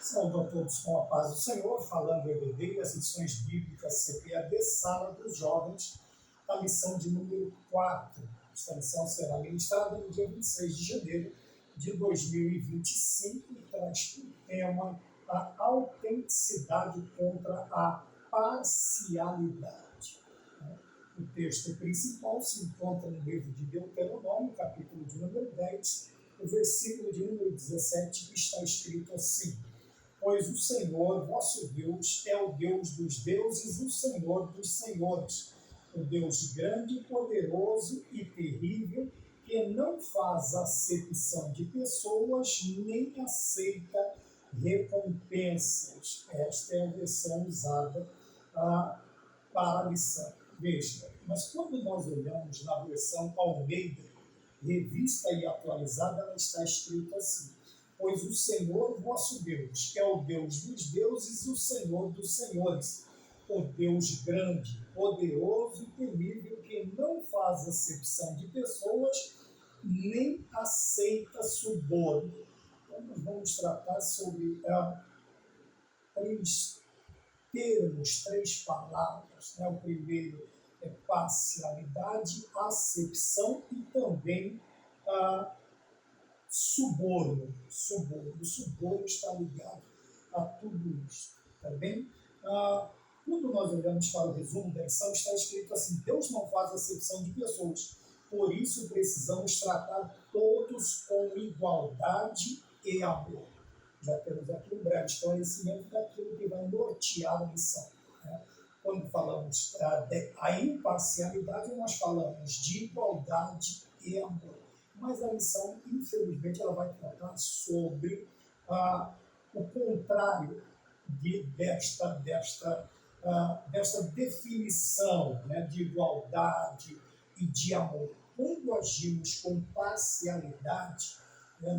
Saúde a todos com a paz do Senhor, falando EBD, as lições bíblicas CPAD, Sala dos Jovens, a lição de número 4. Esta lição será ministrada no dia 26 de janeiro de 2025 e traz como tema a autenticidade contra a parcialidade. O texto principal se encontra no livro de Deuteronômio, capítulo de número 10, o versículo de número 17, que está escrito assim: pois o Senhor, vosso Deus, é o Deus dos deuses, o Senhor dos senhores, o Deus grande, poderoso e terrível, que não faz acepção de pessoas, nem aceita recompensas. Esta é a versão usada para a lição. Veja, mas quando nós olhamos na versão Almeida, revista e atualizada, ela está escrita assim: pois o Senhor, vosso Deus, é o Deus dos deuses e o Senhor dos senhores, o Deus grande, poderoso e temível, que não faz acepção de pessoas, nem aceita suborno. Então, nós vamos tratar sobre três termos, três palavras. O primeiro é parcialidade, acepção e também suborno. O suborno está ligado a tudo isso, tá bem? Quando nós olhamos para o resumo da lição, está escrito assim: Deus não faz acepção de pessoas, por isso precisamos tratar todos com igualdade e amor. Já temos aqui um breve esclarecimento daquilo que vai nortear a lição. Quando falamos da imparcialidade, nós falamos de igualdade e amor. Mas a lição, infelizmente, ela vai tratar sobre o contrário desta definição, de igualdade e de amor. Quando agimos com parcialidade,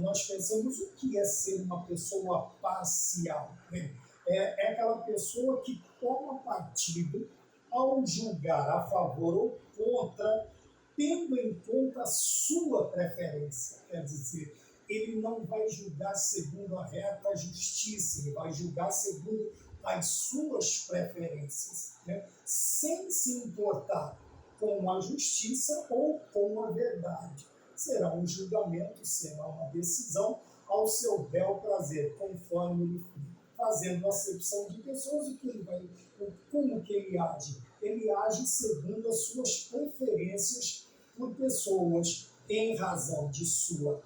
nós pensamos o que é ser uma pessoa parcial. É aquela pessoa que toma partido ao julgar a favor ou contra, tendo em conta a sua preferência. Quer dizer, ele não vai julgar segundo a reta justiça, ele vai julgar segundo as suas preferências, sem se importar com a justiça ou com a verdade. Será um julgamento, será uma decisão ao seu bel prazer, conforme ele fazendo acepção de pessoas. Como que ele age? Ele age segundo as suas preferências por pessoas em razão de sua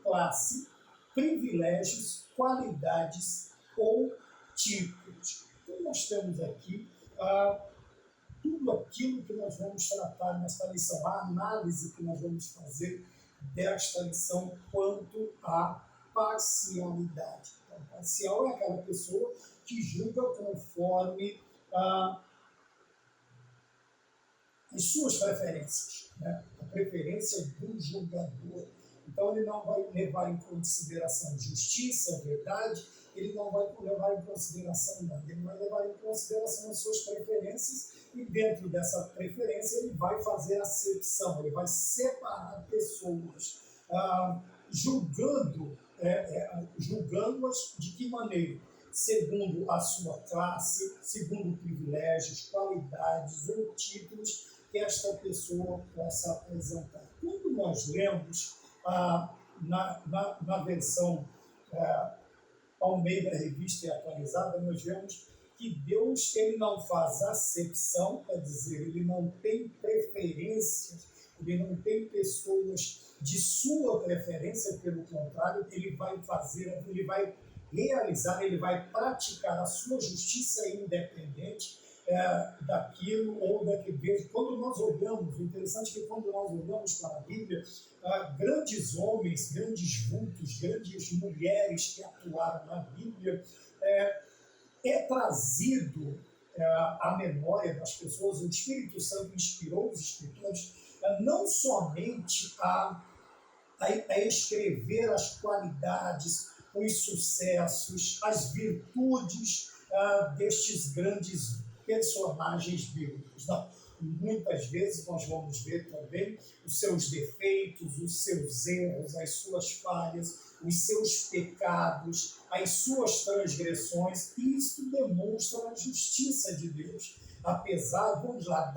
classe, privilégios, qualidades ou títulos. Então nós temos aqui tudo aquilo que nós vamos tratar nesta lição, a análise que nós vamos fazer desta lição quanto à parcialidade. Então, parcial é aquela pessoa que julga conforme as suas preferências, a preferência do julgador. Então, ele não vai levar em consideração justiça, verdade, ele não vai levar em consideração nada, ele vai levar em consideração as suas preferências e dentro dessa preferência ele vai fazer acepção, ele vai separar pessoas, julgando-as de que maneira? Segundo a sua classe, segundo privilégios, qualidades ou títulos que esta pessoa possa apresentar. Quando nós lemos na versão Almeida, revista e atualizada, nós vemos que Deus ele não faz acepção, quer dizer, ele não tem preferências, ele não tem pessoas de sua preferência, pelo contrário, ele vai realizar, ele vai praticar a sua justiça independente daquilo ou daquele. Quando nós olhamos, o interessante é que quando nós olhamos para a Bíblia, grandes homens, grandes vultos, grandes mulheres que atuaram na Bíblia, é trazido à memória das pessoas, o Espírito Santo inspirou os escritores não somente a escrever as qualidades, os sucessos, as virtudes destes grandes personagens bíblicos, não. muitas vezes nós vamos ver também os seus defeitos, os seus erros, as suas falhas, os seus pecados, as suas transgressões, e isso demonstra a justiça de Deus. Apesar, vamos lá,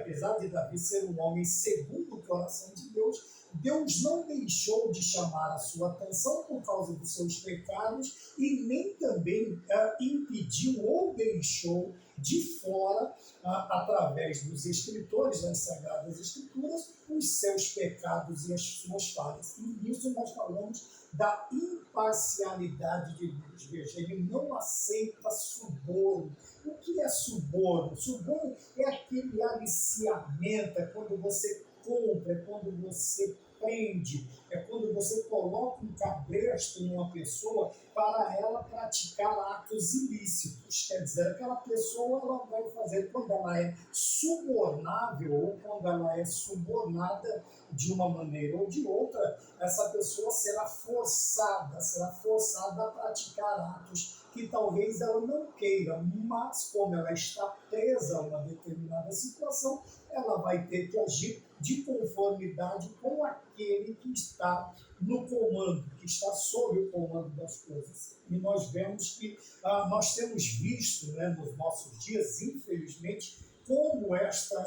apesar de Davi ser um homem segundo o coração de Deus, Deus não deixou de chamar a sua atenção por causa dos seus pecados e nem também impediu ou deixou de fora, através dos escritores das Sagradas Escrituras, os seus pecados e as suas falhas. E nisso nós falamos da imparcialidade de Deus. Veja, ele não aceita suborno. O que é suborno? Suborno é aquele aliciamento, é quando você compra, é quando você prende, é quando você coloca um cabresto em uma pessoa para ela praticar atos ilícitos. Quer dizer, aquela pessoa ela vai fazer, quando ela é subornável ou quando ela é subornada de uma maneira ou de outra, essa pessoa será forçada a praticar atos que talvez ela não queira, mas como ela está presa a uma determinada situação, ela vai ter que agir de conformidade com aquele que está no comando, que está sob o comando das coisas. E nós vemos que nós temos visto, né, nos nossos dias, infelizmente, como esta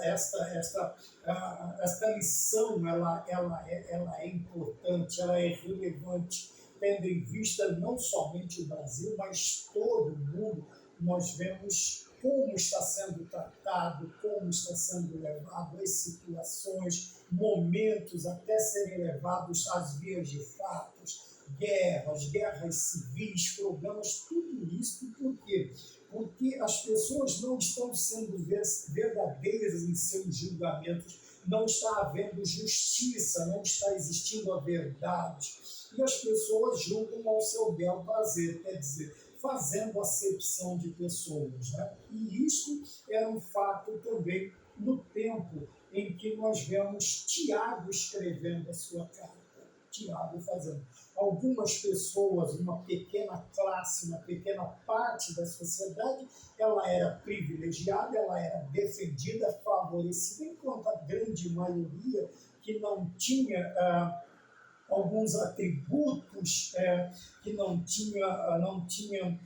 lição ela é importante, ela é relevante, tendo em vista não somente o Brasil, mas todo o mundo. Nós vemos como está sendo tratado, como está sendo levado as situações, momentos até serem levados às vias de fatos, guerras civis, problemas, tudo isso. Por quê? Porque as pessoas não estão sendo verdadeiras em seus julgamentos, não está havendo justiça, não está existindo a verdade. E as pessoas julgam ao seu bel prazer, quer dizer, fazendo acepção de pessoas, né? E isso era um fato também no tempo em que nós vemos Tiago escrevendo a sua carta. Tiago fazendo. Algumas pessoas, uma pequena classe, uma pequena parte da sociedade, ela era privilegiada, ela era defendida, favorecida, enquanto a grande maioria que não tinha alguns atributos, que não tinham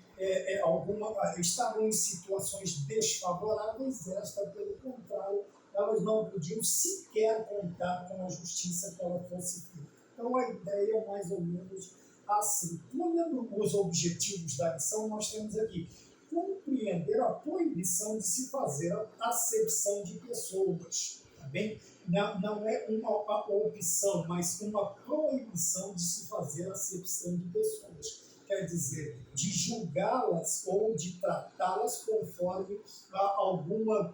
estavam em situações desfavoráveis, pelo contrário, elas não podiam sequer contar com a justiça que ela fosse feita. Então a ideia é mais ou menos assim. Olhando os objetivos da lição, nós temos aqui compreender a proibição de se fazer a acepção de pessoas. Tá bem? Não é uma opção, mas uma proibição de se fazer acepção de pessoas. Quer dizer, de julgá-las ou de tratá-las conforme alguma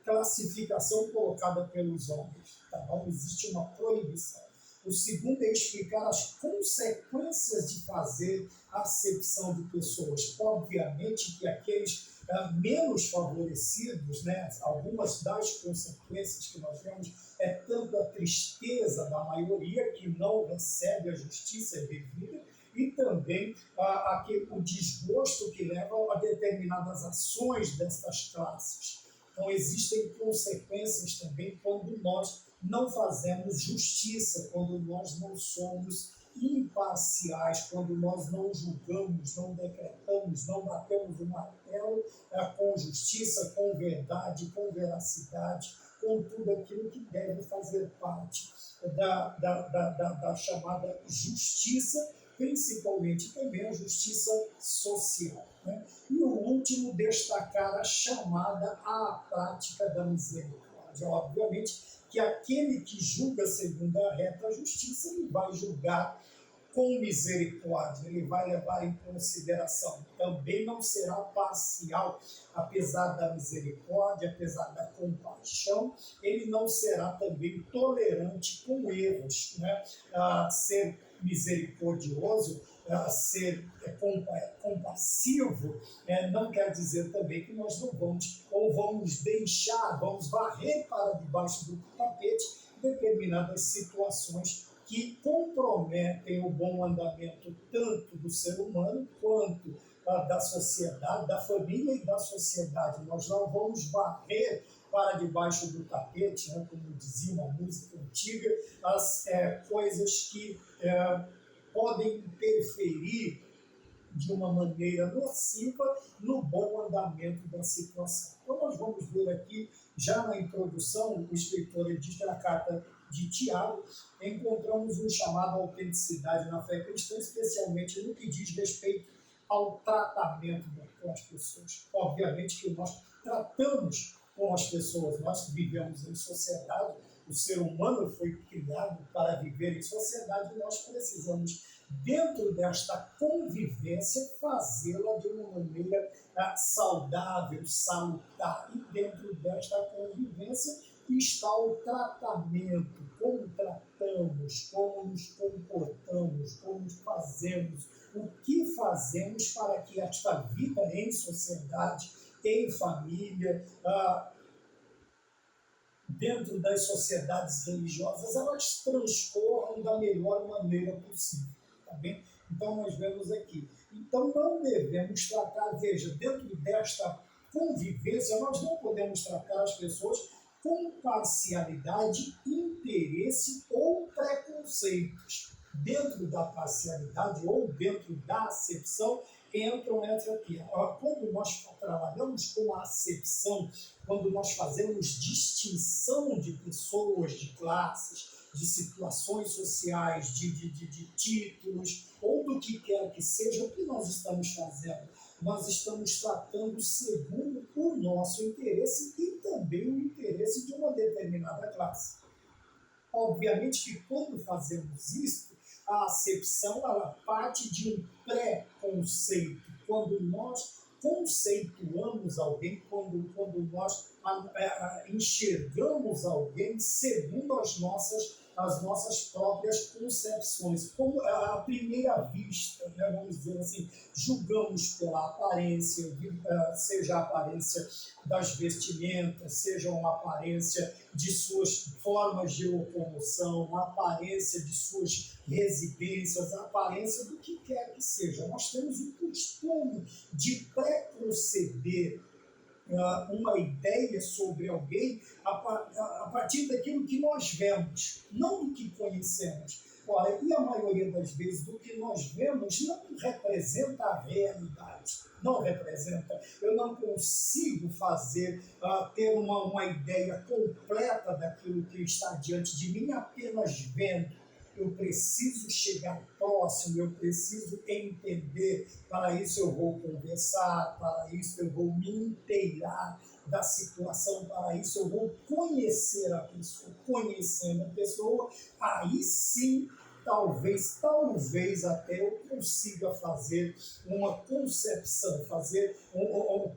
classificação colocada pelos homens. Tá bom? Existe uma proibição. O segundo é explicar as consequências de fazer acepção de pessoas. Obviamente que aqueles menos favorecidos, né, algumas das consequências que nós vemos é tanto a tristeza da maioria que não recebe a justiça devida e também o desgosto que leva a determinadas ações destas classes. Então existem consequências também quando nós não fazemos justiça, quando nós não somos imparciais, quando nós não julgamos, não decretamos, não batemos o martelo com justiça, com verdade, com veracidade, com tudo aquilo que deve fazer parte da chamada justiça, principalmente também a justiça social. Né? E o último, destacar a chamada à prática da misericórdia. Obviamente que aquele que julga segundo a reta justiça, ele vai julgar com misericórdia, ele vai levar em consideração. Também não será parcial, apesar da misericórdia, apesar da compaixão, ele não será também tolerante com erros. Né? Ser misericordioso, ser compassivo, não quer dizer também que nós não vamos, ou vamos varrer para debaixo do tapete determinadas situações que comprometem o bom andamento tanto do ser humano quanto da sociedade, da família e da sociedade. Nós não vamos varrer para debaixo do tapete, né, como dizia uma música antiga, as coisas que podem interferir de uma maneira nociva no bom andamento da situação. Então, nós vamos ver aqui, já na introdução, o escritor diz na carta de Tiago, encontramos um chamado à autenticidade na fé cristã, especialmente no que diz respeito ao tratamento com as pessoas. Obviamente que nós tratamos com as pessoas, nós vivemos em sociedade, o ser humano foi criado para viver em sociedade e nós precisamos, dentro desta convivência, fazê-la de uma maneira saudável, salutar. E dentro desta convivência está o tratamento, como tratamos, como nos comportamos, como fazemos, o que fazemos para que esta vida em sociedade, em família, dentro das sociedades religiosas, elas transcorram da melhor maneira possível. Tá bem? Então, nós vemos aqui. Então, não devemos tratar, veja, dentro desta convivência, nós não podemos tratar as pessoas com parcialidade, interesse ou preconceitos. Dentro da parcialidade ou dentro da acepção, entram aqui. Quando nós trabalhamos com a acepção, quando nós fazemos distinção de pessoas, de classes, de situações sociais, de títulos, ou do que quer que seja, o que nós estamos fazendo? Nós estamos tratando segundo o nosso interesse e também o interesse de uma determinada classe. Obviamente que quando fazemos isso, a acepção ela parte de um pré-conceito. Quando nós conceituamos alguém, quando nós enxergamos alguém segundo as nossas próprias concepções, como à primeira vista, né, vamos dizer assim, julgamos pela aparência, seja a aparência das vestimentas, seja uma aparência de suas formas de locomoção, a aparência de suas residências, a aparência do que quer que seja. Nós temos o costume de preconceber uma ideia sobre alguém a partir daquilo que nós vemos, não do que conhecemos. Ora, e a maioria das vezes do que nós vemos não representa a realidade, não representa. Eu não consigo ter uma ideia completa daquilo que está diante de mim apenas vendo. Eu preciso chegar próximo, eu preciso entender, para isso eu vou conversar, para isso eu vou me inteirar da situação, para isso eu vou conhecer a pessoa. Conhecendo a pessoa, aí sim, talvez até eu consiga fazer uma concepção,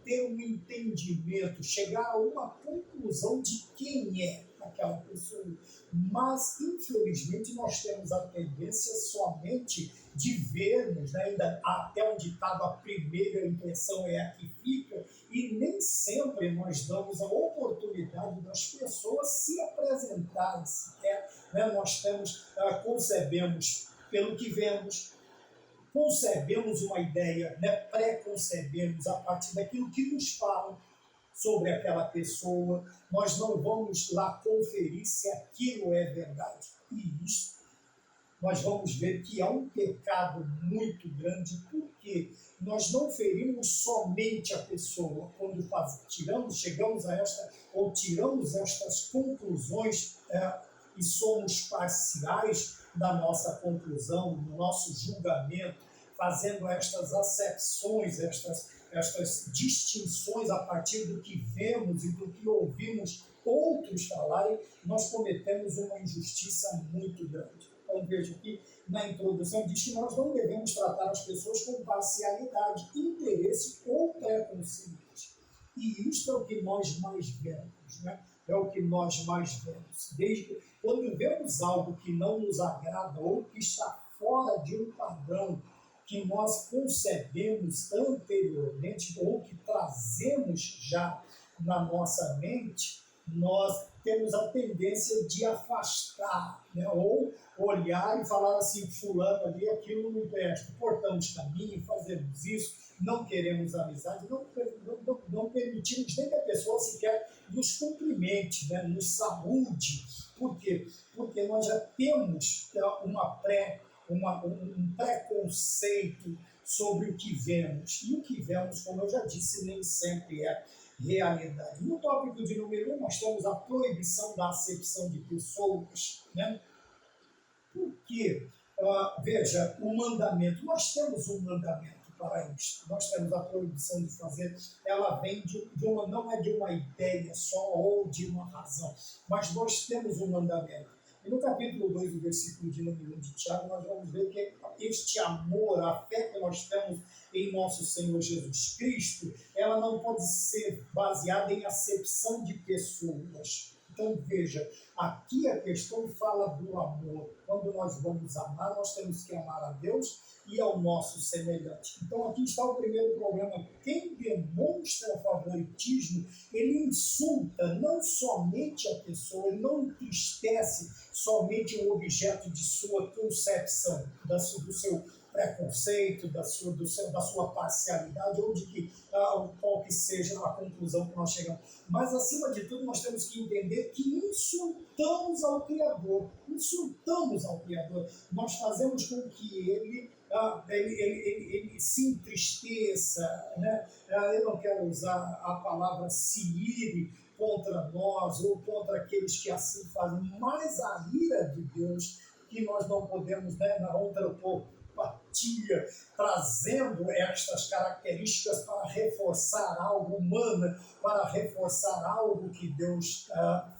ter um entendimento, chegar a uma conclusão de quem é aquela pessoa. Mas, infelizmente, nós temos a tendência somente de vermos, né, ainda até onde estava a primeira impressão é a que fica, e nem sempre nós damos a oportunidade das pessoas se apresentarem sequer. Né? Nós concebemos pelo que vemos, concebemos uma ideia, né, pré-concebemos a partir daquilo que nos falam sobre aquela pessoa, nós não vamos lá conferir se aquilo é verdade. E isso nós vamos ver que é um pecado muito grande, porque nós não ferimos somente a pessoa quando tiramos estas conclusões e somos parciais da nossa conclusão, do nosso julgamento, fazendo estas acepções, estas distinções a partir do que vemos e do que ouvimos outros falarem, nós cometemos uma injustiça muito grande. Então, veja que na introdução diz que nós não devemos tratar as pessoas com parcialidade, interesse ou preconceitos. E isto é o que nós mais vemos, né? É o que nós mais vemos. Desde quando vemos algo que não nos agrada ou que está fora de um padrão que nós concebemos anteriormente ou que trazemos já na nossa mente, nós temos a tendência de afastar, né? Ou olhar e falar assim, fulano ali, aquilo não me presta, cortamos caminho, fazemos isso, não queremos amizade, não permitimos nem que a pessoa sequer nos cumprimente, né? Nos saúde. Por quê? Porque nós já temos um preconceito sobre o que vemos. E o que vemos, como eu já disse, nem sempre é realidade. No tópico de número 1, nós temos a proibição da acepção de pessoas, né? Porque, veja, o mandamento, nós temos um mandamento para isto, nós temos a proibição de fazer, ela vem não é de uma ideia só ou de uma razão, mas nós temos um mandamento. E no capítulo 2, o versículo de número 1 de Tiago, nós vamos ver que este amor, a fé que nós temos em nosso Senhor Jesus Cristo, ela não pode ser baseada em acepção de pessoas. Então, veja, aqui a questão fala do amor. Quando nós vamos amar, nós temos que amar a Deus e ao nosso semelhante. Então, aqui está o primeiro problema. Quem demonstra favoritismo, ele insulta não somente a pessoa, ele não entristece somente o objeto de sua concepção, do seu preconceito, da sua parcialidade, ou de que qual que seja a conclusão que nós chegamos. Mas, acima de tudo, nós temos que entender que insultamos ao Criador. Insultamos ao Criador. Nós fazemos com que ele se entristeça, né? Eu não quero usar a palavra se ire contra nós ou contra aqueles que assim fazem, mas a ira de Deus, que nós não podemos, né, na antropopatia, trazendo estas características para reforçar algo humano, para reforçar algo que Deus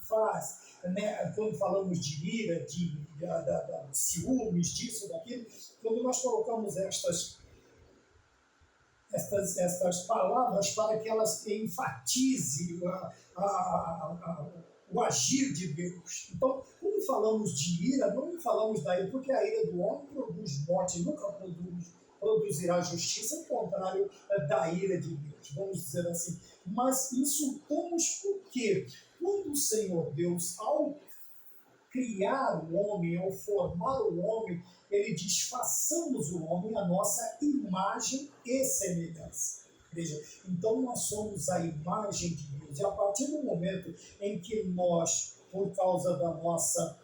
faz. Né? Quando falamos de ira, de ciúmes, disso, daquilo, quando nós colocamos estas palavras para que elas enfatizem o agir de Deus. Então, quando falamos de ira, não falamos da ira, porque a ira do homem produz morte, nunca produzirá justiça, ao contrário da ira de Deus, vamos dizer assim. Mas insultamos porque quando o Senhor Deus, ao criar o homem, ao formar o homem, ele diz, façamos o homem a nossa imagem e semelhança. Veja, então nós somos a imagem de Deus. E a partir do momento em que nós, por causa da nossa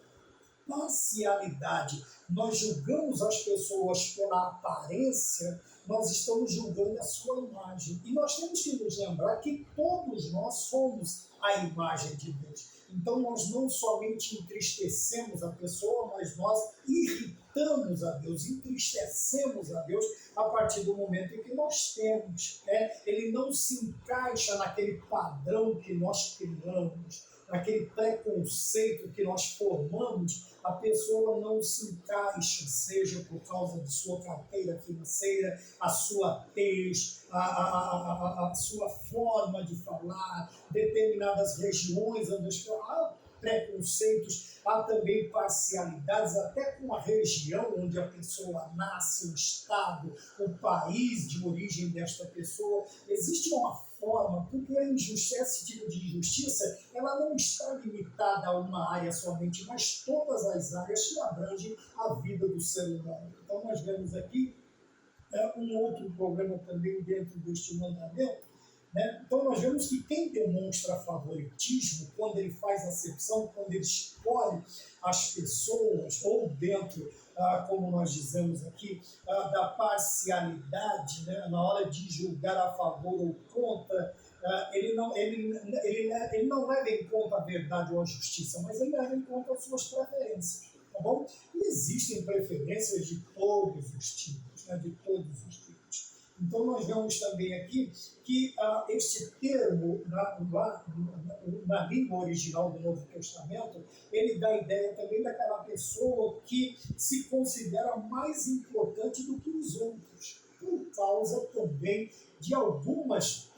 parcialidade, nós julgamos as pessoas pela aparência, nós estamos julgando a sua imagem. E nós temos que nos lembrar que todos nós somos a imagem de Deus. Então nós não somente entristecemos a pessoa, mas nós irritamos a Deus, entristecemos a Deus a partir do momento em que nós temos. Ele não se encaixa naquele padrão que nós criamos, naquele preconceito que nós formamos. A pessoa não se encaixa, seja por causa de sua carteira financeira, a sua tez, a sua forma de falar, determinadas regiões onde há preconceitos, há também parcialidades, até com a região onde a pessoa nasce, o estado, o país de origem desta pessoa. Existe uma forma, porque a injustiça, esse tipo de injustiça, ela não está limitada a uma área somente, mas todas as áreas que abrangem a vida do ser humano. Então nós vemos aqui um outro problema também dentro deste mandamento, né? Então nós vemos que quem demonstra favoritismo, quando ele faz acepção, quando ele escolhe as pessoas, ou dentro, como nós dizemos aqui, da parcialidade, né? Na hora de julgar a favor ou contra, ele não leva em conta a verdade ou a justiça, mas ele leva em conta as suas preferências. Tá bom? E existem preferências de todos os tipos, né? De todos os tipos. Então nós vemos também aqui que este termo, na língua original do Novo Testamento, ele dá a ideia também daquela pessoa que se considera mais importante do que os outros, por causa também de algumas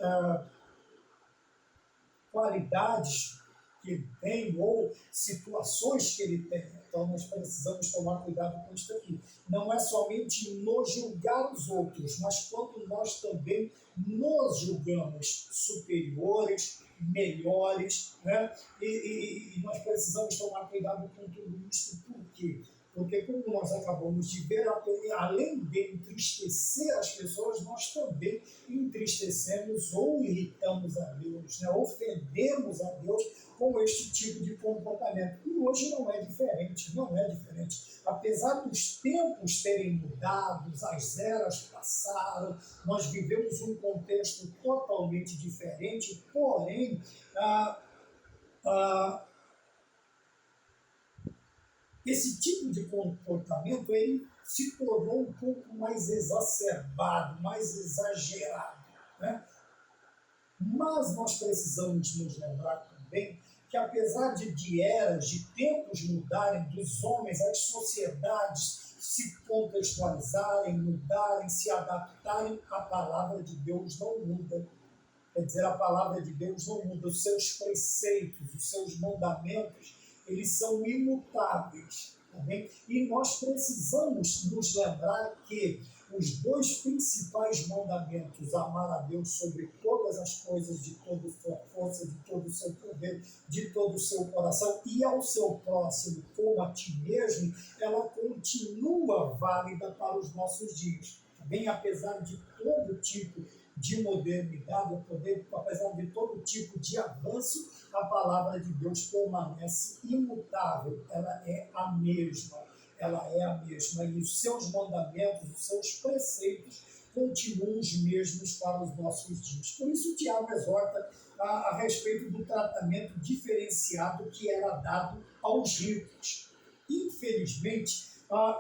qualidades que ele tem ou situações que ele tem. Então nós precisamos tomar cuidado com isso aqui. Não é somente nos julgar os outros, mas quando nós também nos julgamos superiores melhores, né? E nós precisamos tomar cuidado com tudo isso. Por quê? Porque, como nós acabamos de ver, além de entristecer as pessoas, nós também entristecemos ou irritamos a Deus, né? Ofendemos a Deus com este tipo de comportamento. E hoje não é diferente, não é diferente. Apesar dos tempos terem mudado, as eras passaram, nós vivemos um contexto totalmente diferente, porém, esse tipo de comportamento ele se tornou um pouco mais exacerbado, mais exagerado, né? Mas nós precisamos nos lembrar também que, apesar de eras, de tempos mudarem, dos homens, as sociedades se contextualizarem, mudarem, se adaptarem, a palavra de Deus não muda. Quer dizer, a palavra de Deus não muda, os seus preceitos, os seus mandamentos, eles são imutáveis. Tá bem? E nós precisamos nos lembrar que os dois principais mandamentos, amar a Deus sobre todas as coisas, de toda a sua força, de todo o seu poder, de todo o seu coração, e ao seu próximo como a ti mesmo, ela continua válida para os nossos dias. Tá bem? Apesar de todo tipo de modernidade, apesar de todo tipo de avanço, a palavra de Deus permanece imutável, ela é a mesma. Ela é a mesma, e os seus mandamentos, os seus preceitos continuam os mesmos para os nossos dias. Por isso, o Tiago exorta a respeito do tratamento diferenciado que era dado aos ricos. Infelizmente,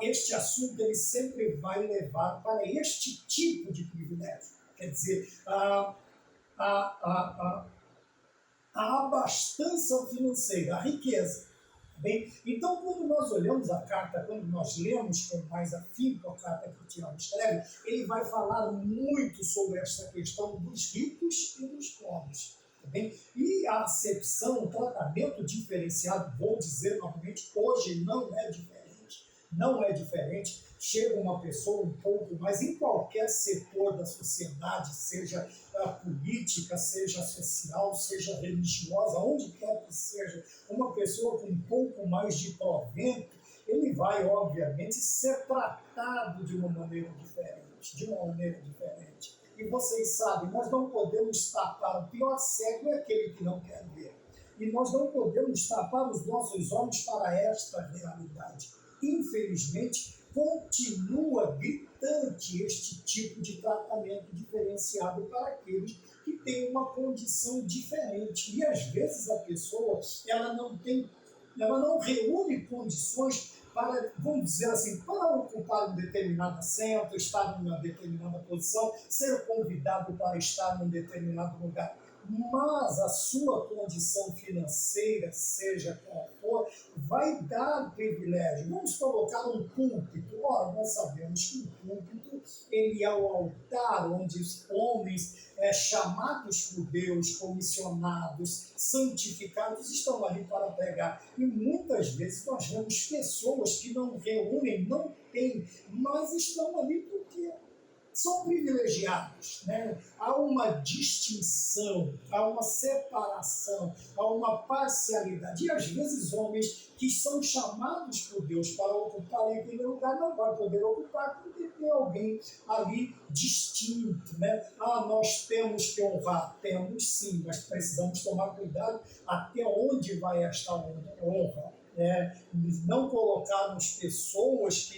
este assunto ele sempre vai levar para este tipo de privilégio. Quer dizer, a abastança financeira, a riqueza. Bem, então, quando nós olhamos a carta, quando nós lemos com mais afinco a carta que o Tiago escreve, ele vai falar muito sobre essa questão dos ricos e dos pobres. Tá bem? E a acepção, o tratamento diferenciado, vou dizer novamente, hoje não é diferente. Não é diferente. Chega uma pessoa um pouco, mas em qualquer setor da sociedade, seja política, seja social, seja religiosa, onde quer que seja, uma pessoa com um pouco mais de provento, ele vai, obviamente, ser tratado de uma maneira diferente. E vocês sabem, nós não podemos tapar, o pior cego é aquele que não quer ver. E nós não podemos tapar os nossos olhos para esta realidade. Infelizmente, continua gritante este tipo de tratamento diferenciado para aqueles que têm uma condição diferente. E às vezes a pessoa ela não reúne condições para, vamos dizer assim, para ocupar um determinado assento, estar numa determinada posição, ser convidado para estar num determinado lugar. Mas a sua condição financeira, seja qual for, vai dar privilégio. Vamos colocar um púlpito. Ora, nós sabemos que o púlpito ele é o altar onde os homens chamados por Deus, comissionados, santificados, estão ali para pregar. E muitas vezes nós vemos pessoas que não reúnem, não têm, mas estão ali porque são privilegiados, né? Há uma distinção, há uma separação, há uma parcialidade. E às vezes homens que são chamados por Deus para ocuparem aquele lugar não vão poder ocupar porque tem alguém ali distinto, né? Nós temos que honrar, temos sim, mas precisamos tomar cuidado até onde vai esta honra. Não colocarmos pessoas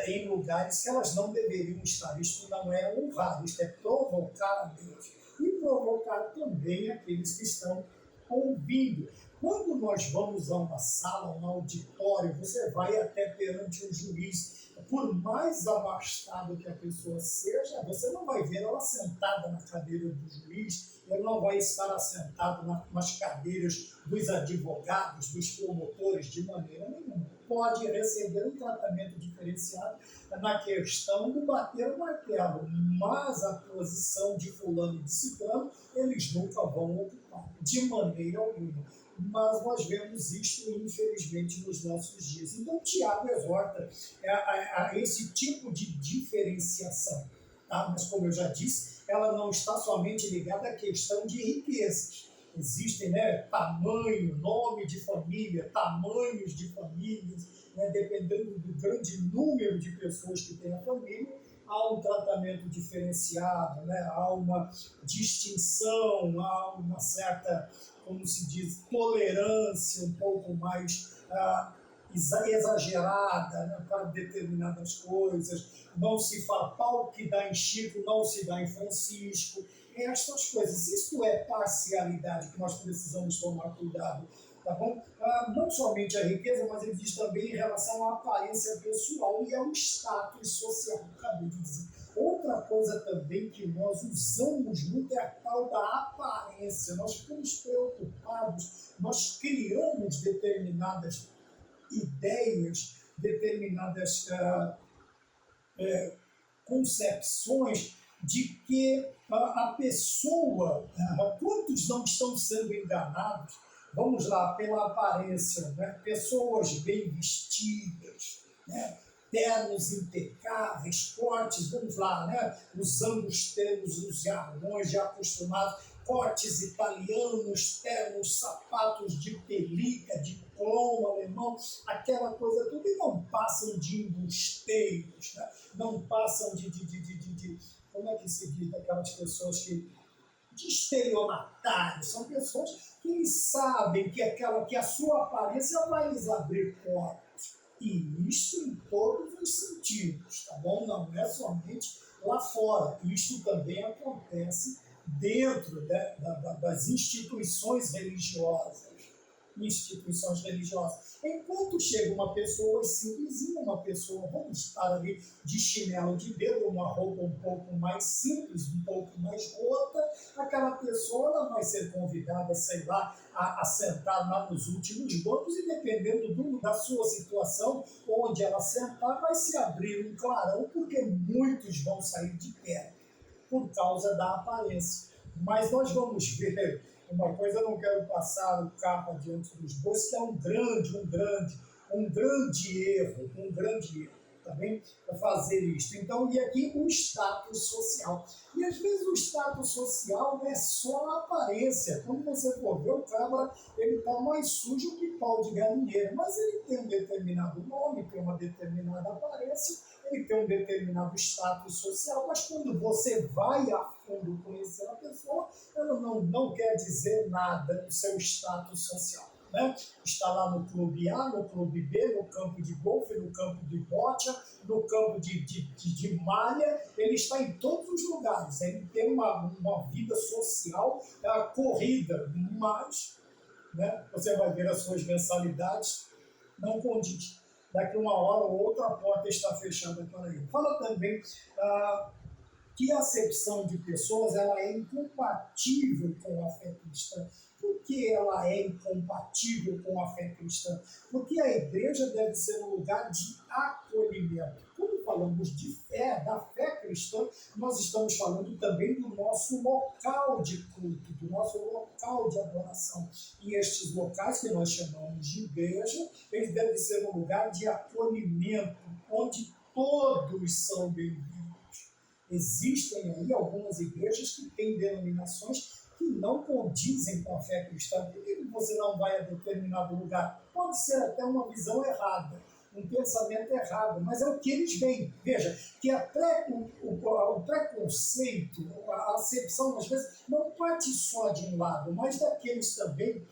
em lugares que elas não deveriam estar. Isto não é honrar, isto é provocar a Deus. E provocar também aqueles que estão ouvindo. Quando nós vamos a uma sala, um auditório, você vai até perante um juiz. Por mais abastado que a pessoa seja, você não vai ver ela sentada na cadeira do juiz, ele não vai estar assentado nas cadeiras dos advogados, dos promotores, de maneira nenhuma. Pode receber um tratamento diferenciado na questão do bater o martelo, mas a posição de fulano e de ciclano, eles nunca vão ocupar, de maneira alguma. Mas nós vemos isto, infelizmente, nos nossos dias. Então, Tiago exorta a esse tipo de diferenciação. Tá? Mas, como eu já disse, ela não está somente ligada à questão de riquezas. existem, né, tamanho, nome de família, tamanhos de famílias, né, dependendo do grande número de pessoas que tem a família, há um tratamento diferenciado, né, há uma distinção, há uma certa, como se diz, tolerância um pouco mais exagerada, né, para determinadas coisas. Não se fala pau que dá em Chico, não se dá em Francisco. Estas coisas, isso é parcialidade que nós precisamos tomar cuidado, tá bom? Não somente a riqueza, mas existe também em relação à aparência pessoal e ao status social, acabei de dizer. Outra coisa também que nós usamos muito é a tal da aparência. Nós ficamos preocupados, nós criamos determinadas ideias, determinadas concepções de que a pessoa, quantos não estão sendo enganados, vamos lá, pela aparência, né? Pessoas bem vestidas, né? Ternos impecáveis, cortes, vamos lá, né? Usando os termos, os jargões já acostumados, cortes italianos, ternos, sapatos de pelica, de cromo alemão, aquela coisa tudo, e não passam de embusteiros, né? Não passam de como é que se diz daquelas pessoas que de estelionatários, são pessoas que sabem que a sua aparência vai lhes abrir portas. E isso em todos os sentidos, tá bom? Não é somente lá fora. Isso também acontece dentro, né, das instituições religiosas. Enquanto chega uma pessoa simplesinha, uma pessoa, vamos estar ali de chinelo de dedo, uma roupa um pouco mais simples, um pouco mais rota, aquela pessoa ela vai ser convidada, sei lá, a sentar lá nos últimos bancos e dependendo da sua situação, onde ela sentar, vai se abrir um clarão, porque muitos vão sair de pé por causa da aparência. Mas nós vamos ver uma coisa, eu não quero passar o carro adiante dos bois, que é um grande erro, tá bem? Para fazer isso. Então, e aqui o status social. E às vezes o status social não é só a aparência. Quando você for ver, o cabra, ele está mais sujo que pau de galinheiro, mas ele tem um determinado nome, tem uma determinada aparência, ele tem um determinado status social, mas quando você vai a fundo conhecer a pessoa, ela não quer dizer nada do seu status social. Né? Está lá no clube A, no clube B, no campo de golfe, no campo de bocha, no campo de malha, ele está em todos os lugares, ele tem uma vida social corrida, mas, né, você vai ver as suas mensalidades, não condiz. Daqui uma hora ou outra a porta está fechada para ele. Fala também que a acepção de pessoas ela é incompatível com a fé cristã. Por que ela é incompatível com a fé cristã? Porque a igreja deve ser um lugar de acolhimento. Quando falamos de fé, da fé cristã, nós estamos falando também do nosso local de culto, do nosso local de adoração. E estes locais que nós chamamos de igreja, eles devem ser um lugar de acolhimento, onde todos são bem-vindos. Existem aí algumas igrejas que têm denominações que não condizem com a fé cristã. Por que você não vai a determinado lugar? Pode ser até uma visão errada, um pensamento errado, mas é o que eles veem. Veja, que o preconceito, a acepção, às vezes, não parte só de um lado, mas daqueles também,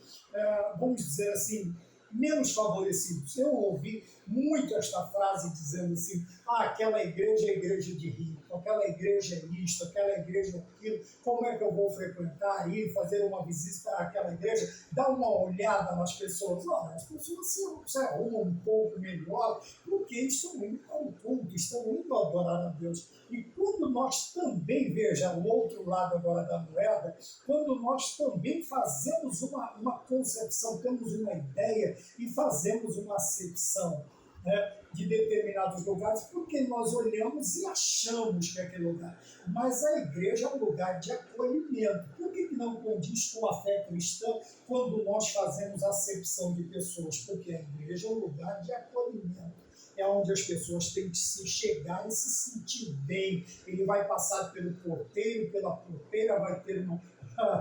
vamos dizer assim, menos favorecidos. Eu ouvi muito esta frase dizendo assim, aquela igreja é igreja de rico, aquela igreja é isto, aquela igreja é aquilo, como é que eu vou frequentar, ir fazer uma visita àquela igreja, dar uma olhada nas pessoas. Olha, as pessoas se arrumam um pouco melhor, porque estão indo para um culto, estão indo adorar a Deus. E quando nós também, veja o outro lado agora da moeda, quando nós também fazemos uma concepção, temos uma ideia e fazemos uma acepção, né, de determinados lugares, porque nós olhamos e achamos que é aquele lugar. Mas a igreja é um lugar de acolhimento. Por que não condiz com a fé cristã quando nós fazemos acepção de pessoas? Porque a igreja é um lugar de acolhimento. É onde as pessoas têm que se chegar e se sentir bem. Ele vai passar pelo porteiro, pela porteira, vai ter uma...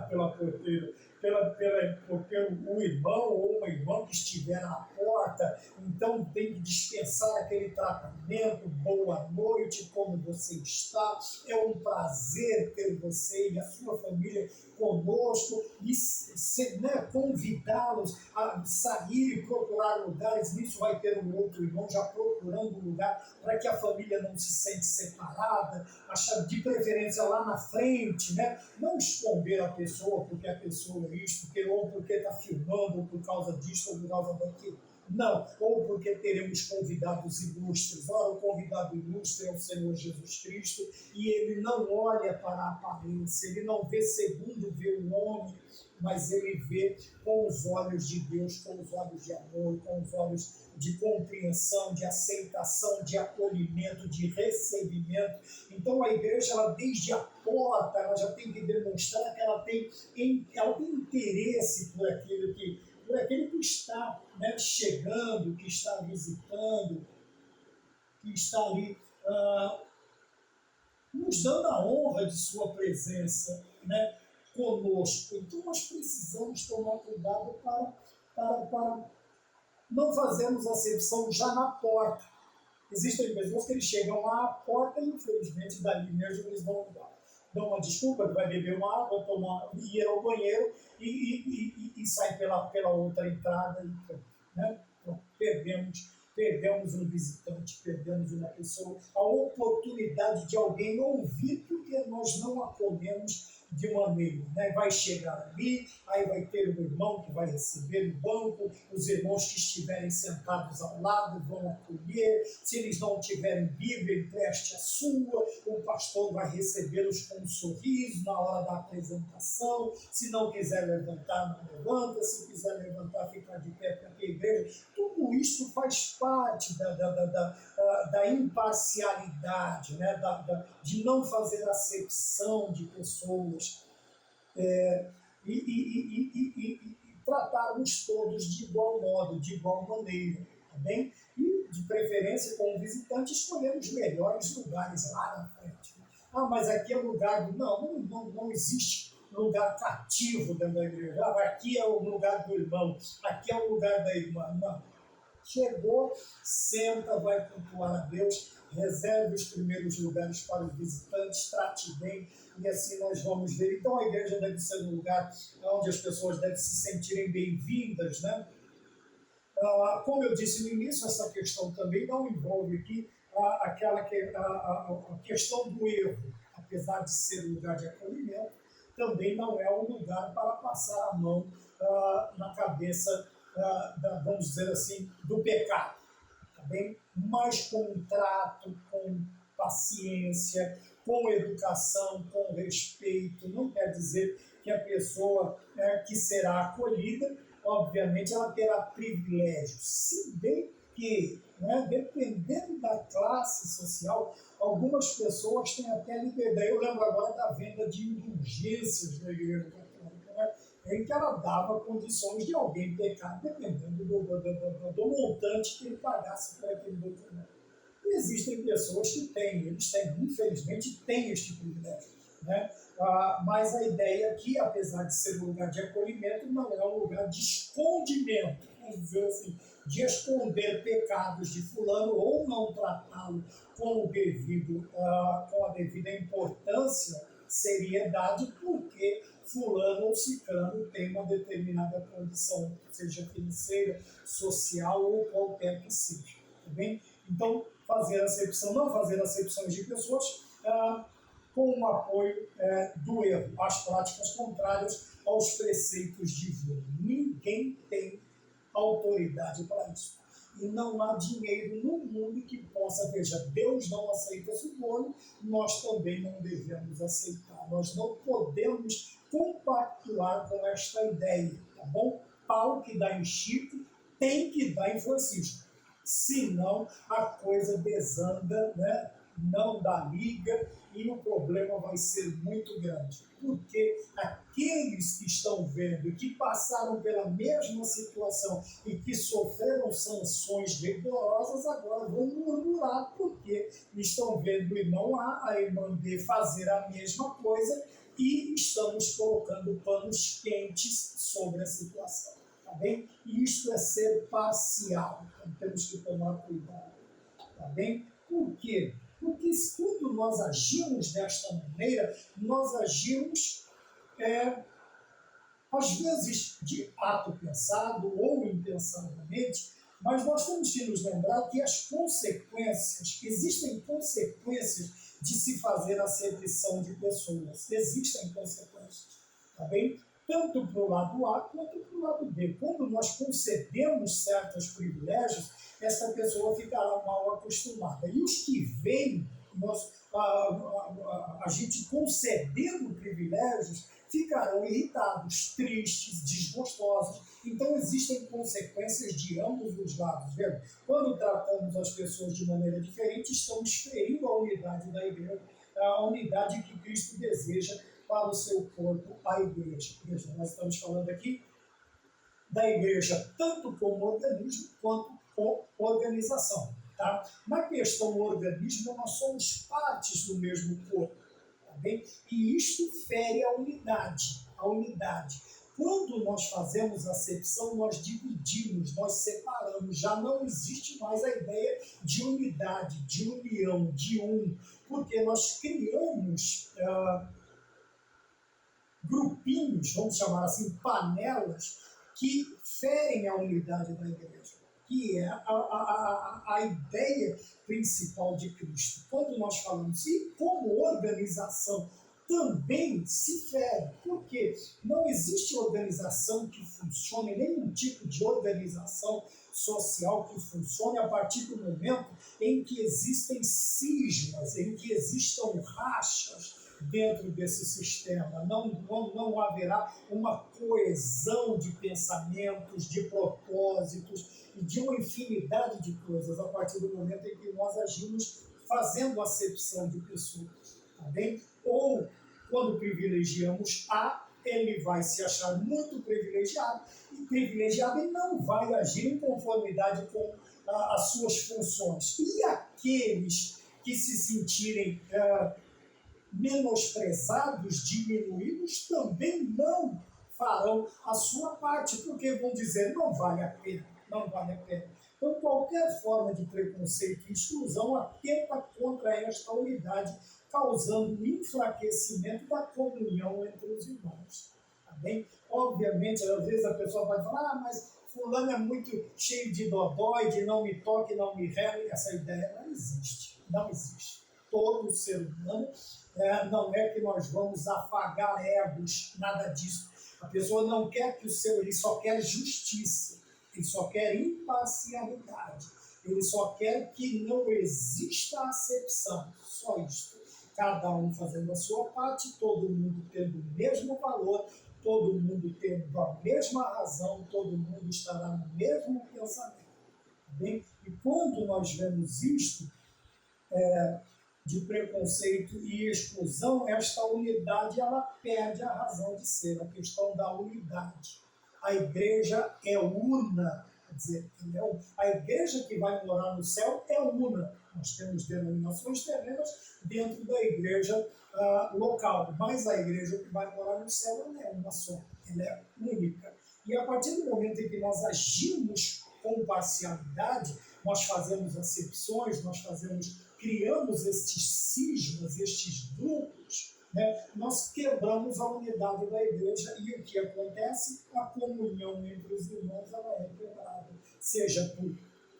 pela porteira. pelo irmão ou uma irmã que estiver na porta, então tem que dispensar aquele tratamento. Boa noite, como você está? É um prazer ter você e a sua família conosco e né, convidá-los a sair e procurar lugares. Nisso vai ter um outro irmão já procurando um lugar para que a família não se sente separada, achar de preferência lá na frente, né? Não esconder a pessoa porque a pessoa é isso, ou porque está filmando, ou por causa disso, ou por causa daquilo. Não, ou porque teremos convidados ilustres. Ora, o convidado ilustre é o Senhor Jesus Cristo e ele não olha para a aparência, ele não vê segundo vê o homem, mas ele vê com os olhos de Deus, com os olhos de amor, com os olhos de compreensão, de aceitação, de acolhimento, de recebimento. Então a igreja, ela, desde a porta, ela já tem que demonstrar que ela tem interesse por aquele que está, né, chegando, que está visitando, que está ali nos dando a honra de sua presença, né, conosco. Então nós precisamos tomar cuidado para não fazermos acepção já na porta. Existem pessoas que eles chegam lá à porta e, infelizmente, dali mesmo eles vão dar uma desculpa, vai beber uma água, ir ao banheiro e sai pela outra entrada. Né? Então, perdemos um visitante, perdemos uma pessoa, a oportunidade de alguém ouvir porque nós não acolhemos de maneira, né? Vai chegar ali, aí vai ter um irmão que vai receber no banco, os irmãos que estiverem sentados ao lado vão acolher, se eles não tiverem Bíblia, empreste a sua, o pastor vai recebê-los com um sorriso na hora da apresentação, se não quiser levantar, não levanta, se quiser levantar, ficar de pé para a igreja. Tudo isso faz parte da imparcialidade, né? De não fazer acepção de pessoas, e tratarmos todos de igual modo, de igual maneira, tá bem? E, de preferência, como visitante, escolher os melhores lugares lá na frente. Ah, mas aqui é o lugar do... Não existe lugar cativo dentro da igreja. Ah, aqui é o lugar do irmão, aqui é o lugar da irmã. Não. Chegou, senta, vai cultuar a Deus, reserve os primeiros lugares para os visitantes, trate bem, e assim nós vamos ver. Então a igreja deve ser um lugar onde as pessoas devem se sentirem bem-vindas, né? Como eu disse no início, essa questão também não envolve aqui a questão do erro, apesar de ser um lugar de acolhimento, também não é um lugar para passar a mão na cabeça, vamos dizer assim, do pecado, tá bem? Mas com um trato, com paciência, com educação, com respeito. Não quer dizer que a pessoa que será acolhida, obviamente, ela terá privilégios, se bem que, né, dependendo da classe social, algumas pessoas têm até liberdade. Eu lembro agora da venda de indulgências da Igreja Católica, né, em que ela dava condições de alguém pecar, dependendo do montante que ele pagasse para aquele documento. E existem pessoas que infelizmente, têm este privilégio, né? Mas a ideia aqui, apesar de ser um lugar de acolhimento, não é um lugar de escondimento, vamos dizer assim, de esconder pecados de fulano ou não tratá-lo com a devida importância, seriedade, porque fulano ou ciclano tem uma determinada condição, seja financeira, social ou qualquer que seja, tá bem? Então, não fazer acepções de pessoas com o apoio do erro, as práticas contrárias aos preceitos divinos. Ninguém tem autoridade para isso. E não há dinheiro no mundo que possa, Deus não aceita suborno, nós também não devemos aceitar. Nós não podemos compactuar com esta ideia, tá bom? Pau que dá em Chico tem que dar em Francisco. Senão a coisa desanda, né? Não dá liga e o problema vai ser muito grande. Porque aqueles que estão vendo e que passaram pela mesma situação e que sofreram sanções rigorosas agora vão murmurar porque estão vendo o irmão A, a irmã B fazer a mesma coisa e estamos colocando panos quentes sobre a situação, tá bem? E isto é ser parcial, então temos que tomar cuidado, tá bem? Por quê? Porque quando nós agimos desta maneira, nós agimos, às vezes, de ato pensado ou impensadamente, mas nós temos que nos lembrar que as consequências, existem consequências de se fazer acepção de pessoas, existem consequências, tá bem? Tanto para o lado A quanto para o lado B. Quando nós concedemos certos privilégios, essa pessoa ficará mal acostumada. E os que veem a gente concedendo privilégios ficarão irritados, tristes, desgostosos. Então existem consequências de ambos os lados. Vendo? Quando tratamos as pessoas de maneira diferente, estamos ferindo a unidade da igreja, a unidade que Cristo deseja para o seu corpo, a igreja. Veja, nós estamos falando aqui da igreja tanto como organismo quanto como organização. Tá? Na questão organismo, nós somos partes do mesmo corpo. Tá bem? E isto fere a unidade. A unidade. Quando nós fazemos acepção, nós dividimos, nós separamos. Já não existe mais a ideia de unidade, de união, de porque nós criamos grupinhos, vamos chamar assim, panelas, que ferem a unidade da igreja, que é a ideia principal de Cristo. Quando nós falamos, e como organização também se fere, porque não existe organização que funcione, nenhum tipo de organização social que funcione a partir do momento em que existem cismas, em que existam rachas dentro desse sistema. Não haverá uma coesão de pensamentos, de propósitos e de uma infinidade de coisas a partir do momento em que nós agimos fazendo acepção de pessoas, tá bem? Ou quando privilegiamos A, ele vai se achar muito privilegiado e não vai agir em conformidade com as suas funções. E aqueles que se sentirem menosprezados, diminuídos, também não farão a sua parte, porque vão dizer, não vale a pena, não vale a pena. Então, qualquer forma de preconceito e exclusão atenta contra esta unidade, causando o enfraquecimento da comunhão entre os irmãos. Tá bem? Obviamente, às vezes a pessoa vai falar, mas fulano é muito cheio de dodói, de não me toque, não me rele. Essa ideia não existe, não existe. Todo ser humano, não é que nós vamos afagar egos, nada disso. A pessoa não quer que ele só quer justiça, ele só quer imparcialidade, ele só quer que não exista acepção, só isso. Cada um fazendo a sua parte, todo mundo tendo o mesmo valor, todo mundo tendo a mesma razão, todo mundo estará no mesmo pensamento. Bem? E quando nós vemos isto, de preconceito e exclusão, esta unidade ela perde a razão de ser, a questão da unidade. A igreja é una, quer dizer, a igreja que vai morar no céu é una. Nós temos denominações terrenas dentro da igreja local, mas a igreja que vai morar no céu ela é uma só, ela é única. E a partir do momento em que nós agimos com parcialidade, nós fazemos acepções, criamos estes cismas, estes grupos, né? Nós quebramos a unidade da igreja e o que acontece? A comunhão entre os irmãos ela é quebrada, seja por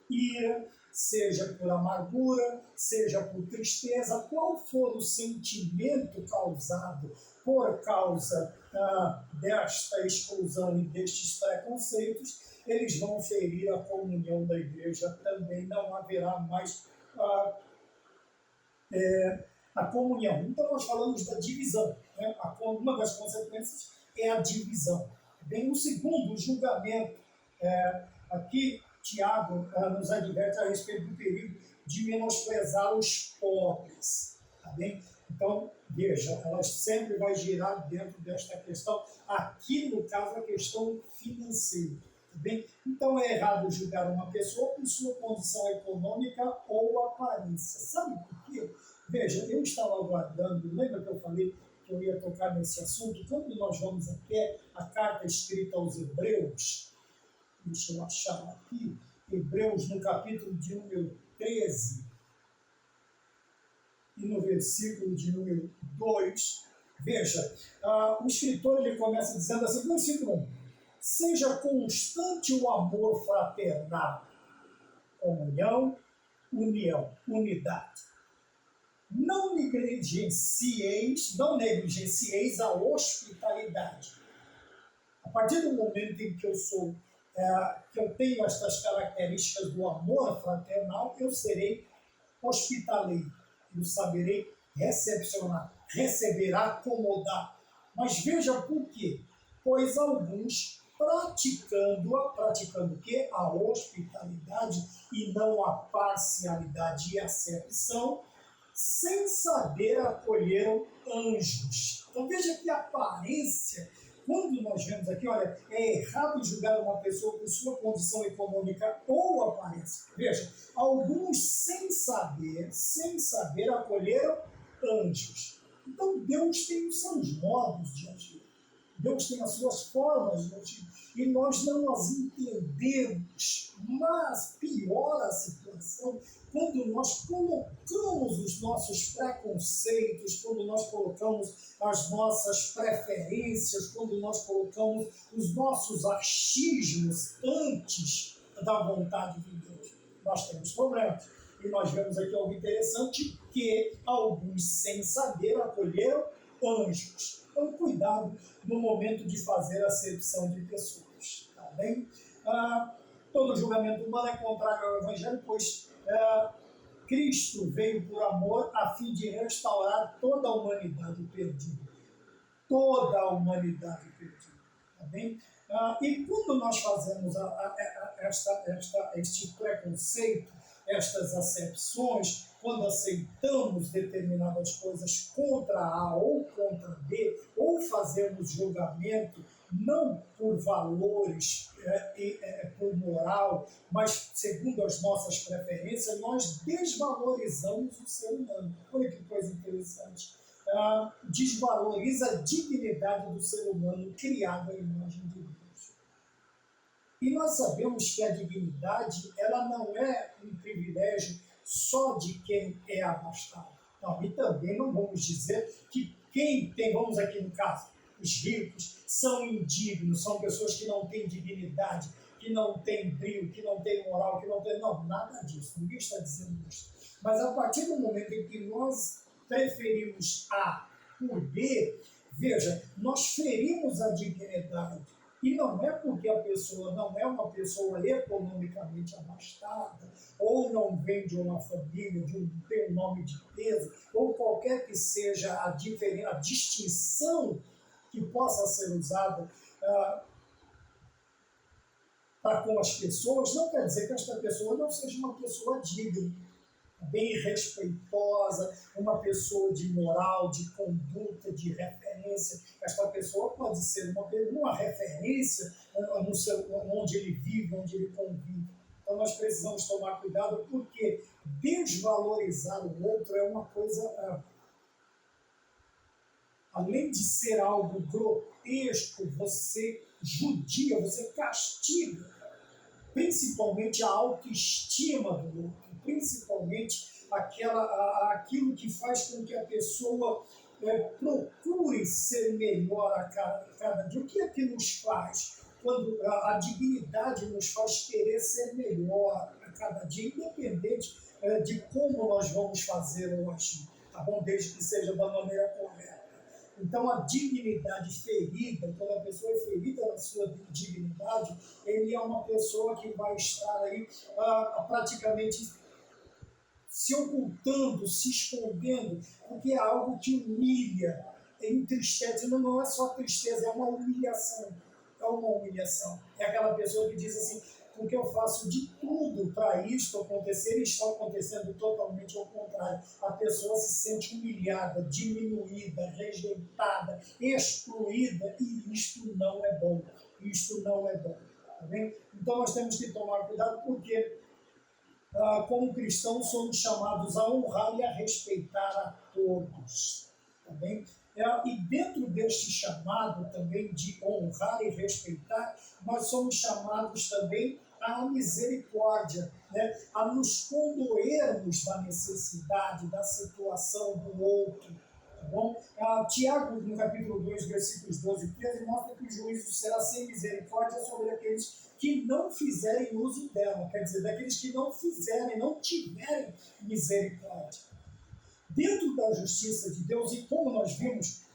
ira, seja por amargura, seja por tristeza, qual for o sentimento causado por causa desta exclusão e destes preconceitos, eles vão ferir a comunhão da igreja também, não haverá mais a comunhão. Então nós falamos da divisão, né? Uma das consequências é a divisão. Bem, o segundo julgamento, aqui Tiago nos adverte a respeito do perigo de menosprezar os pobres, tá bem? Então, veja, ela sempre vai girar dentro desta questão, aqui no caso a questão financeira, tá bem? Então é errado julgar uma pessoa por sua condição econômica ou aparência. Sabe por quê? Veja, eu estava aguardando, lembra que eu falei que eu ia tocar nesse assunto. Quando nós vamos até a carta escrita aos Hebreus, deixa eu achar aqui, Hebreus no capítulo de número 13 e no versículo de número 2, veja, o escritor ele começa dizendo assim, versículo 1, seja constante o amor fraternal, comunhão, união, unidade. Não negligencieis a hospitalidade. A partir do momento em que que eu tenho estas características do amor fraternal, eu serei hospitaleiro, eu saberei recepcionar, receber, acomodar. Mas veja por quê? Pois alguns praticando o quê? A hospitalidade e não a parcialidade e acepção, sem saber acolheram anjos. Então veja que aparência, quando nós vemos aqui, olha, é errado julgar uma pessoa por sua condição econômica ou aparência. Veja, alguns sem saber acolheram anjos. Então Deus tem os seus modos de agir. Deus tem as suas formas de agir. E nós não as entendemos. Mas piora a situação quando nós colocamos os nossos preconceitos, quando nós colocamos as nossas preferências, quando nós colocamos os nossos achismos antes da vontade de Deus. Nós temos problemas. E nós vemos aqui algo interessante, que alguns sem saber acolheram anjos. Então, cuidado no momento de fazer a acepção de pessoas, tá bem? Todo julgamento humano é contrário ao Evangelho, pois Cristo veio por amor a fim de restaurar toda a humanidade perdida. Toda a humanidade perdida, tá bem? E quando nós fazemos este preconceito, estas acepções, quando aceitamos determinadas coisas contra A ou contra B, ou fazemos julgamento não por valores, por moral, mas segundo as nossas preferências, nós desvalorizamos o ser humano. Olha que coisa interessante. Desvaloriza a dignidade do ser humano criado à imagem de Deus. E nós sabemos que a dignidade ela não é um privilégio só de quem é abastado. Não, e também não vamos dizer que quem tem, vamos aqui no caso, os ricos, são indignos, são pessoas que não têm dignidade, que não têm brilho, que não têm moral, que não têm... Não, nada disso, ninguém está dizendo isso. Mas a partir do momento em que nós preferimos A por B, veja, nós ferimos a dignidade. E não é porque a pessoa não é uma pessoa economicamente abastada, ou não vem de uma família, tem um nome de peso, ou qualquer que seja a distinção que possa ser usada para com as pessoas, não quer dizer que esta pessoa não seja uma pessoa digna, bem respeitosa, uma pessoa de moral, de conduta, de referência. Esta pessoa pode ser uma referência onde ele vive, onde ele convive. Então nós precisamos tomar cuidado, porque desvalorizar o outro é uma coisa, além de ser algo grotesco, você judia, você castiga principalmente a autoestima do outro, principalmente aquilo que faz com que a pessoa procure ser melhor a cada dia. O que é que nos faz? Quando a dignidade nos faz querer ser melhor a cada dia, independente de como nós vamos fazer ou agir, tá bom? Desde que seja da maneira correta. Então, a dignidade ferida, quando a pessoa é ferida na sua dignidade, ele é uma pessoa que vai estar aí praticamente se ocultando, se escondendo, porque é algo que humilha, entristece. Não é só tristeza, é uma humilhação. É uma humilhação. É aquela pessoa que diz assim, porque eu faço de tudo para isto acontecer e está acontecendo totalmente ao contrário. A pessoa se sente humilhada, diminuída, rejeitada, excluída, e isto não é bom. Isto não é bom. Tá bem? Então nós temos que tomar cuidado, porque como cristãos somos chamados a honrar e a respeitar a todos. Tá bem? E dentro deste chamado também de honrar e respeitar, nós somos chamados também à misericórdia, né? A nos condoermos da necessidade, da situação do outro. Tá bom? Tiago, no capítulo 2, versículos 12 e 13, mostra que o juízo será sem misericórdia sobre aqueles que não fizerem uso dela, quer dizer, daqueles que não fizerem, não tiverem misericórdia. Dentro da justiça de Deus, e como nós vimos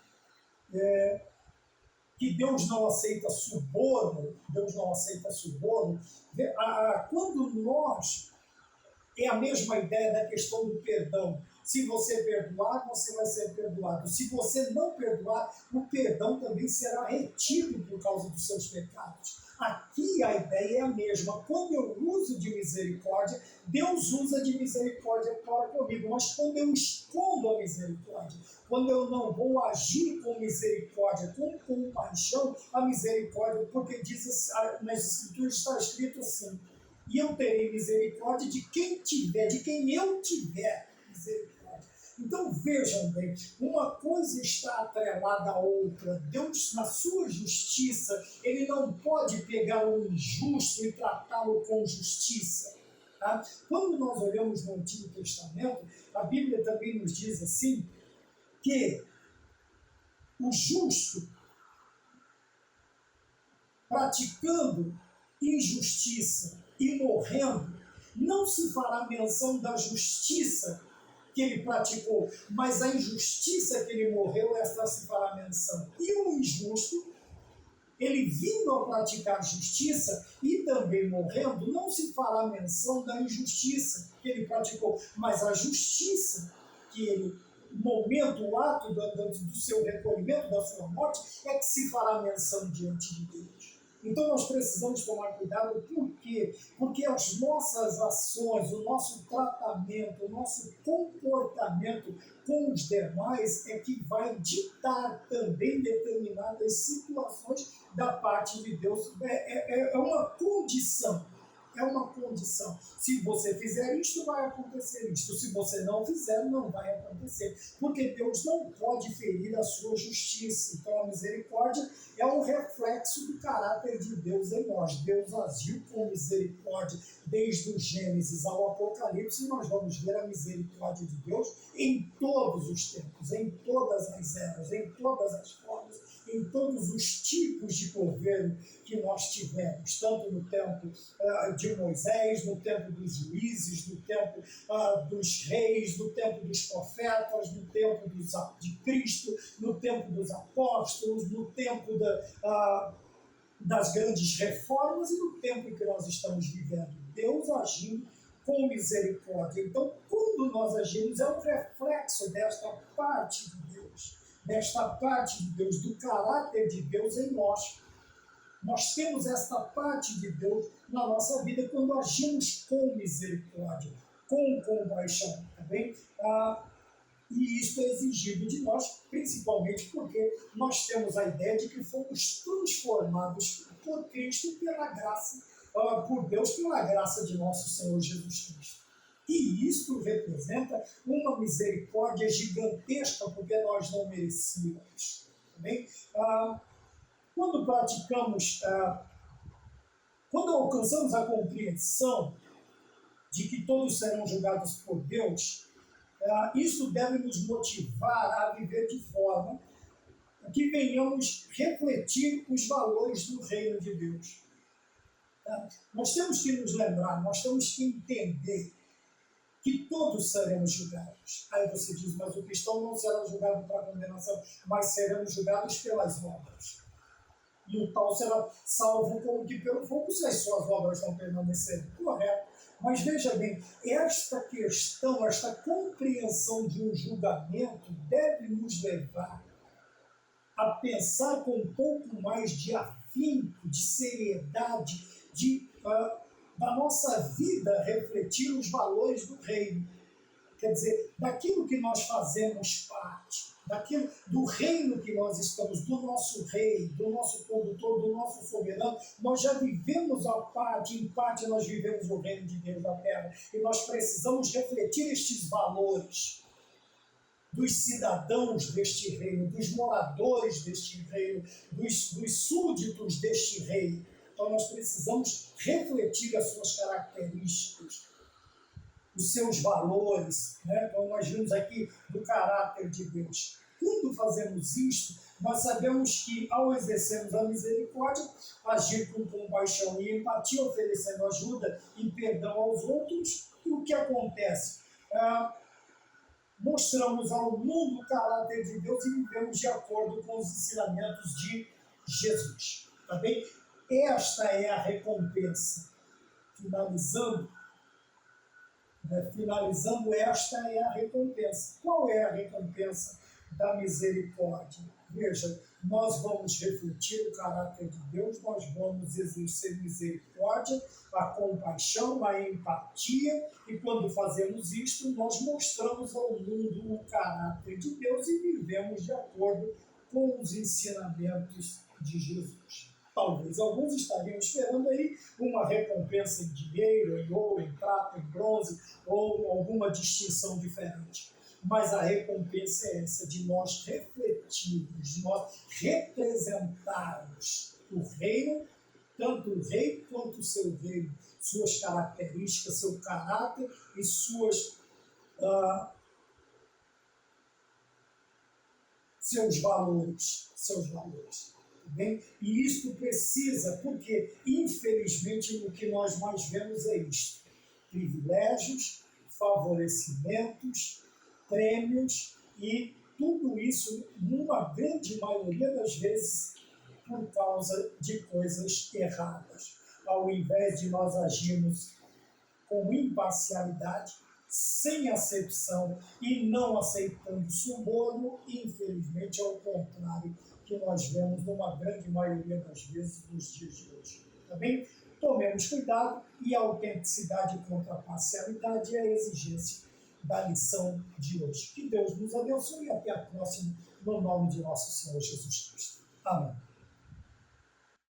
que Deus não aceita suborno, quando nós, é a mesma ideia da questão do perdão. Se você perdoar, você vai ser perdoado. Se você não perdoar, o perdão também será retido por causa dos seus pecados. Aqui a ideia é a mesma. Quando eu uso de misericórdia, Deus usa de misericórdia para comigo. Mas quando eu escondo a misericórdia, quando eu não vou agir com misericórdia, com compaixão, a misericórdia, porque diz nas Escrituras está escrito assim: e eu terei misericórdia de quem eu tiver misericórdia. Então vejam bem, uma coisa está atrelada à outra. Deus, na sua justiça, ele não pode pegar o injusto e tratá-lo com justiça. Tá? Quando nós olhamos no Antigo Testamento, a Bíblia também nos diz assim, que o justo, praticando injustiça e morrendo, não se fará menção da justiça que ele praticou, mas a injustiça que ele morreu, esta se fará menção. E o injusto, ele vindo a praticar justiça e também morrendo, não se fará menção da injustiça que ele praticou, mas a justiça que ele, o momento, o ato do seu recolhimento, da sua morte, é que se fará menção diante de Deus. Então nós precisamos tomar cuidado, por quê? Porque as nossas ações, o nosso tratamento, o nosso comportamento com os demais é que vai ditar também determinadas situações da parte de Deus. É uma condição. É uma condição. Se você fizer isto, vai acontecer isto. Se você não fizer, não vai acontecer. Porque Deus não pode ferir a sua justiça. Então a misericórdia é um reflexo do caráter de Deus em nós. Deus agiu com misericórdia desde o Gênesis ao Apocalipse, e nós vamos ver a misericórdia de Deus em todos os tempos, em todas as eras, em todas as formas, em todos os tipos de governo que nós tivemos, tanto no tempo de Moisés, no tempo dos juízes, no tempo dos reis, no tempo dos profetas, no tempo de Cristo, no tempo dos apóstolos, no tempo das grandes reformas e no tempo em que nós estamos vivendo. Deus agindo com misericórdia. Então, quando nós agimos, é um reflexo desta parte de Deus, do caráter de Deus em nós. Nós temos esta parte de Deus na nossa vida quando agimos com misericórdia, com compaixão, tá bem? E isso é exigido de nós, principalmente porque nós temos a ideia de que fomos transformados por Cristo pela graça, por Deus pela graça de nosso Senhor Jesus Cristo. E isso representa uma misericórdia gigantesca, porque nós não merecíamos. Tá bem? Quando praticamos, quando alcançamos a compreensão de que todos serão julgados por Deus, isso deve nos motivar a viver de forma que venhamos refletir os valores do reino de Deus. Nós temos que nos lembrar, nós temos que entender que todos seremos julgados. Aí você diz, mas o cristão não será julgado para condenação, mas seremos julgados pelas obras. E o tal será salvo como que pelo fogo, se as suas obras não permanecerem. Correto. Mas veja bem, esta questão, esta compreensão de um julgamento deve nos levar a pensar com um pouco mais de afinco, de seriedade, da nossa vida refletir os valores do reino. Quer dizer, daquilo que nós fazemos parte, do reino que nós estamos, do nosso rei, do nosso condutor, do nosso soberano, nós já vivemos a parte, em parte nós vivemos o reino de Deus na terra, e nós precisamos refletir estes valores. dos cidadãos deste reino, dos moradores deste reino, dos súditos deste reino. Então nós precisamos refletir as suas características, os seus valores, né? Então nós vimos aqui do caráter de Deus. Quando fazemos isto, nós sabemos que ao exercermos a misericórdia, agir com compaixão e empatia, oferecendo ajuda e perdão aos outros, o que acontece? Mostramos ao mundo o caráter de Deus e vivemos de acordo com os ensinamentos de Jesus. Tá bem? Esta é a recompensa. Finalizando, esta é a recompensa. Qual é a recompensa da misericórdia? Veja, nós vamos refletir o caráter de Deus, nós vamos exercer misericórdia, a compaixão, a empatia, e quando fazemos isto, nós mostramos ao mundo o caráter de Deus e vivemos de acordo com os ensinamentos de Jesus. Talvez alguns estariam esperando aí uma recompensa em dinheiro, em ouro, em prata, em bronze, ou alguma distinção diferente. Mas a recompensa é essa, de nós refletirmos, de nós representarmos o reino, tanto o rei quanto o seu reino, suas características, seu caráter e seus valores. Bem? E isto precisa, porque infelizmente o que nós mais vemos é isto: privilégios, favorecimentos, prêmios, e tudo isso, numa grande maioria das vezes, por causa de coisas erradas. Ao invés de nós agirmos com imparcialidade, sem acepção e não aceitando suborno, infelizmente é o contrário que nós vemos numa grande maioria das vezes nos dias de hoje. Tá bem? Tomemos cuidado, e a autenticidade contra a parcialidade é a exigência da lição de hoje. Que Deus nos abençoe e até a próxima, no nome de nosso Senhor Jesus Cristo. Amém.